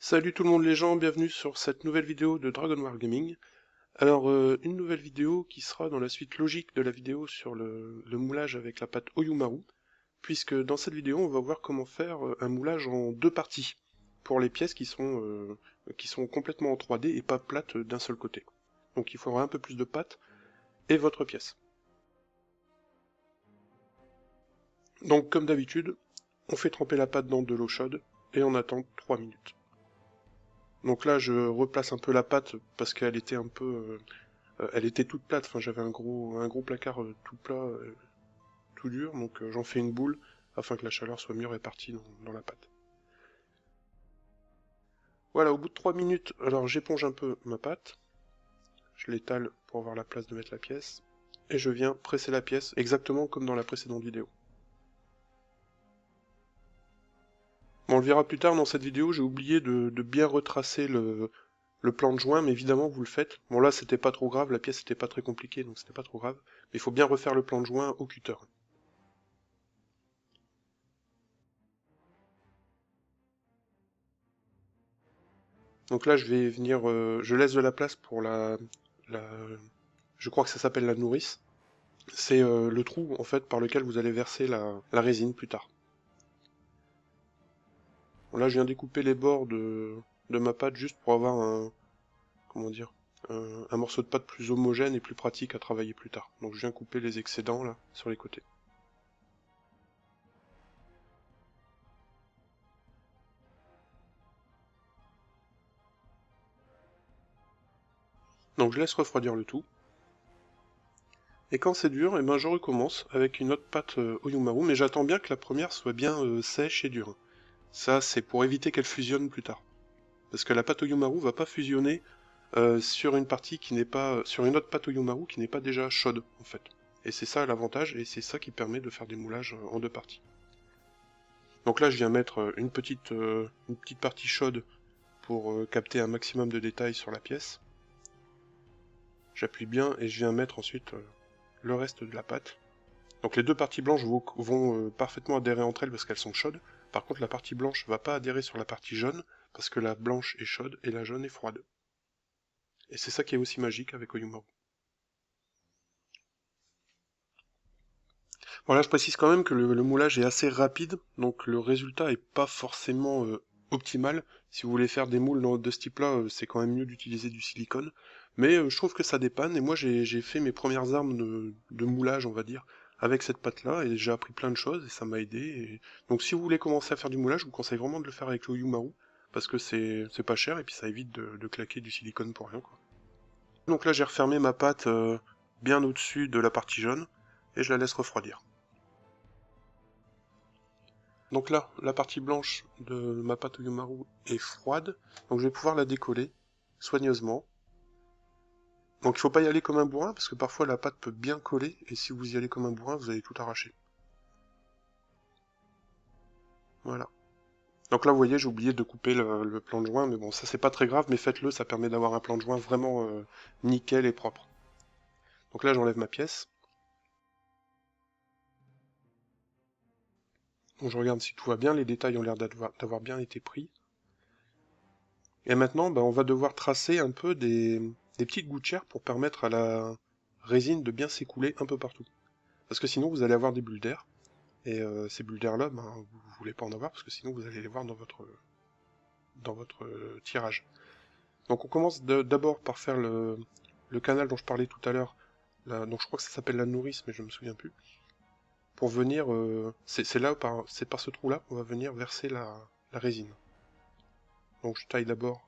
Salut tout le monde les gens, bienvenue sur cette nouvelle vidéo de Dragon War Gaming. Alors une nouvelle vidéo qui sera dans la suite logique de la vidéo sur le moulage avec la pâte Oyumaru, puisque dans cette vidéo on va voir comment faire un moulage en deux parties, pour les pièces qui sont complètement en 3D et pas plates d'un seul côté. Donc il faudra un peu plus de pâte et votre pièce. Donc comme d'habitude, on fait tremper la pâte dans de l'eau chaude et on attend 3 minutes. Donc là, je replace un peu la pâte parce qu'elle était un peu, elle était toute plate. Enfin, j'avais un gros placard tout plat, tout dur. Donc j'en fais une boule afin que la chaleur soit mieux répartie dans la pâte. Voilà, au bout de 3 minutes, alors j'éponge un peu ma pâte. Je l'étale pour avoir la place de mettre la pièce. Et je viens presser la pièce exactement comme dans la précédente vidéo. Bon, on le verra plus tard dans cette vidéo, j'ai oublié de bien retracer le plan de joint, mais évidemment vous le faites. Bon là c'était pas trop grave, la pièce était pas très compliquée, donc c'était pas trop grave. Mais il faut bien refaire le plan de joint au cutter. Donc là je vais venir, je laisse de la place pour la je crois que ça s'appelle la nourrice. C'est le trou en fait par lequel vous allez verser la résine plus tard. Bon, là je viens découper les bords de ma pâte juste pour avoir comment dire, un morceau de pâte plus homogène et plus pratique à travailler plus tard. Donc je viens couper les excédents là sur les côtés. Donc je laisse refroidir le tout. Et quand c'est dur, et ben je recommence avec une autre pâte Oyumaru, mais j'attends bien que la première soit bien sèche et dure. Ça, c'est pour éviter qu'elle fusionne plus tard. Parce que la pâte Oyumaru va pas fusionner sur une partie qui n'est pas sur une autre pâte Oyumaru qui n'est pas déjà chaude en fait. Et c'est ça l'avantage, et c'est ça qui permet de faire des moulages en deux parties. Donc là, je viens mettre une petite partie chaude pour capter un maximum de détails sur la pièce. J'appuie bien et je viens mettre ensuite le reste de la pâte. Donc les deux parties blanches vont parfaitement adhérer entre elles parce qu'elles sont chaudes. Par contre, la partie blanche va pas adhérer sur la partie jaune parce que la blanche est chaude et la jaune est froide. Et c'est ça qui est aussi magique avec Oyumaru. Voilà, je précise quand même que le moulage est assez rapide, donc le résultat est pas forcément optimal. Si vous voulez faire des moules de ce type-là, c'est quand même mieux d'utiliser du silicone. Mais je trouve que ça dépanne, et moi j'ai fait mes premières armes de moulage, on va dire, avec cette pâte-là, et j'ai appris plein de choses, et ça m'a aidé. Donc si vous voulez commencer à faire du moulage, je vous conseille vraiment de le faire avec le Oyumaru, parce que c'est pas cher, et puis ça évite de claquer du silicone pour rien, quoi. Donc là j'ai refermé ma pâte bien au-dessus de la partie jaune, et je la laisse refroidir. Donc là, la partie blanche de ma pâte Oyumaru est froide, donc je vais pouvoir la décoller soigneusement. Donc il faut pas y aller comme un bourrin, parce que parfois la pâte peut bien coller, et si vous y allez comme un bourrin, vous allez tout arracher. Voilà. Donc là, vous voyez, j'ai oublié de couper le plan de joint, mais bon, ça c'est pas très grave, mais faites-le, ça permet d'avoir un plan de joint vraiment nickel et propre. Donc là, j'enlève ma pièce. Donc je regarde si tout va bien, les détails ont l'air d'avoir bien été pris. Et maintenant, on va devoir tracer un peu des petites gouttières pour permettre à la résine de bien s'écouler un peu partout. Parce que sinon, vous allez avoir des bulles d'air. Et ces bulles d'air-là, vous voulez pas en avoir, parce que sinon, vous allez les voir dans votre tirage. Donc on commence d'abord par faire le canal dont je parlais tout à l'heure. Donc je crois que ça s'appelle la nourrice, mais je me souviens plus. Pour venir, c'est là, c'est par ce trou-là qu'on va venir verser la résine. Donc je taille d'abord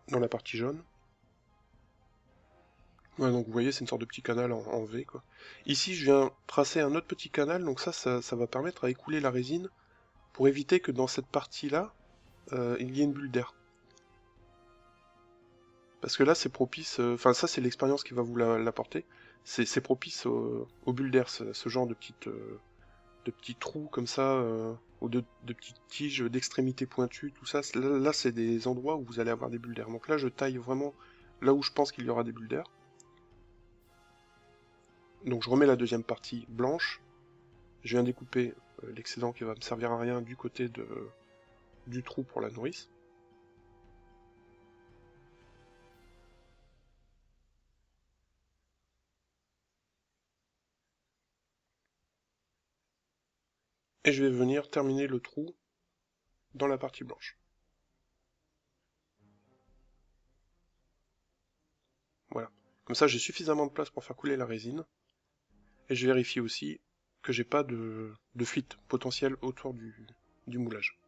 dans la partie jaune. Ouais, donc vous voyez, c'est une sorte de petit canal en V, quoi. Ici, je viens tracer un autre petit canal, donc ça va permettre à écouler la résine pour éviter que dans cette partie-là, il y ait une bulle d'air. Parce que là, c'est propice, enfin ça c'est l'expérience qui va vous l'apporter, c'est propice aux bulles d'air, ce genre de petits trous comme ça, ou de petites tiges d'extrémité pointues, tout ça. Là c'est des endroits où vous allez avoir des bulles d'air. Donc là, je taille vraiment là où je pense qu'il y aura des bulles d'air. Donc je remets la deuxième partie blanche, je viens découper l'excédent qui va me servir à rien du côté du trou pour la nourrice. Et je vais venir terminer le trou dans la partie blanche. Voilà. Comme ça, j'ai suffisamment de place pour faire couler la résine. Et je vérifie aussi que j'ai pas de fuite potentielle autour du moulage.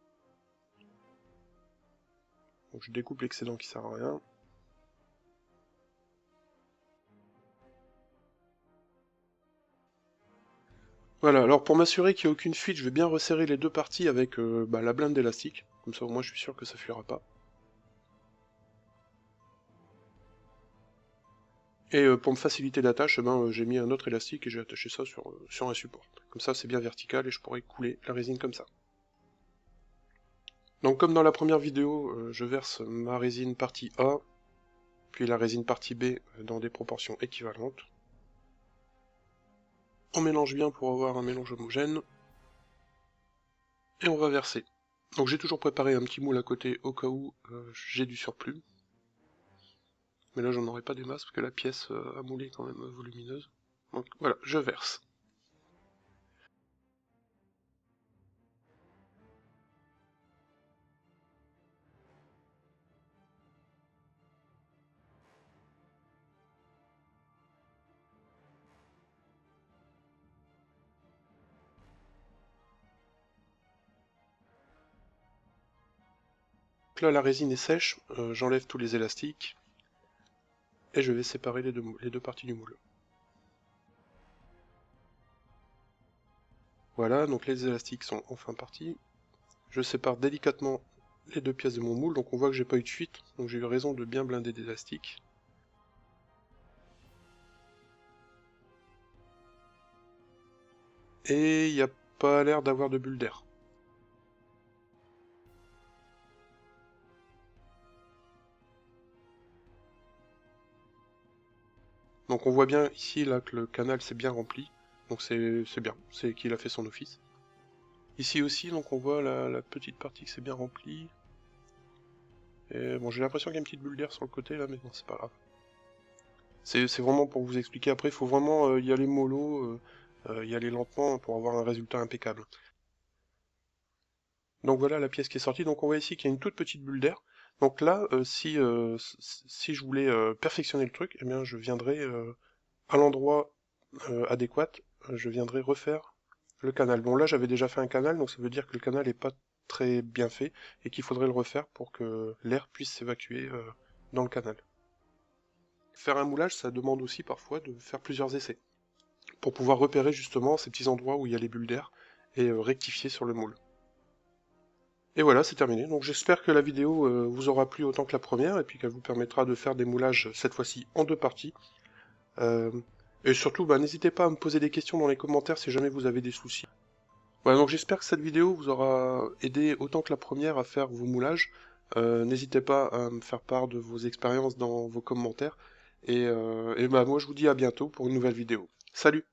Donc je découpe l'excédent qui sert à rien. Voilà, alors pour m'assurer qu'il n'y a aucune fuite, je vais bien resserrer les deux parties avec la blinde d'élastique. Comme ça au moins je suis sûr que ça fuira pas. Et pour me faciliter la tâche, j'ai mis un autre élastique et j'ai attaché ça sur un support. Comme ça c'est bien vertical et je pourrai couler la résine comme ça. Donc comme dans la première vidéo, je verse ma résine partie A, puis la résine partie B dans des proportions équivalentes. On mélange bien pour avoir un mélange homogène. Et on va verser. Donc j'ai toujours préparé un petit moule à côté au cas où j'ai du surplus. Mais là j'en aurai pas des masses parce que la pièce à mouler est quand même volumineuse. Donc voilà, je verse. Donc là la résine est sèche, j'enlève tous les élastiques. Et je vais séparer les deux parties du moule. Voilà, donc les élastiques sont enfin partis. Je sépare délicatement les deux pièces de mon moule, donc on voit que j'ai pas eu de fuite, donc j'ai eu raison de bien blinder d'élastiques. Et il n'y a pas l'air d'avoir de bulles d'air. Donc on voit bien ici là que le canal s'est bien rempli, donc c'est bien, c'est qu'il a fait son office. Ici aussi, donc on voit la petite partie qui s'est bien remplie. Et bon, j'ai l'impression qu'il y a une petite bulle d'air sur le côté là, mais bon, c'est pas grave. C'est vraiment pour vous expliquer, après il faut vraiment y aller mollo, y aller lentement pour avoir un résultat impeccable. Donc voilà la pièce qui est sortie, donc on voit ici qu'il y a une toute petite bulle d'air. Donc là, si je voulais perfectionner le truc, eh bien je viendrais à l'endroit adéquat, je viendrai refaire le canal. Bon là j'avais déjà fait un canal, donc ça veut dire que le canal n'est pas très bien fait et qu'il faudrait le refaire pour que l'air puisse s'évacuer dans le canal. Faire un moulage, ça demande aussi parfois de faire plusieurs essais pour pouvoir repérer justement ces petits endroits où il y a les bulles d'air et rectifier sur le moule. Et voilà, c'est terminé. Donc j'espère que la vidéo vous aura plu autant que la première et puis qu'elle vous permettra de faire des moulages cette fois-ci en deux parties. Et surtout, n'hésitez pas à me poser des questions dans les commentaires si jamais vous avez des soucis. Voilà, donc j'espère que cette vidéo vous aura aidé autant que la première à faire vos moulages. N'hésitez pas à me faire part de vos expériences dans vos commentaires. Et moi je vous dis à bientôt pour une nouvelle vidéo. Salut!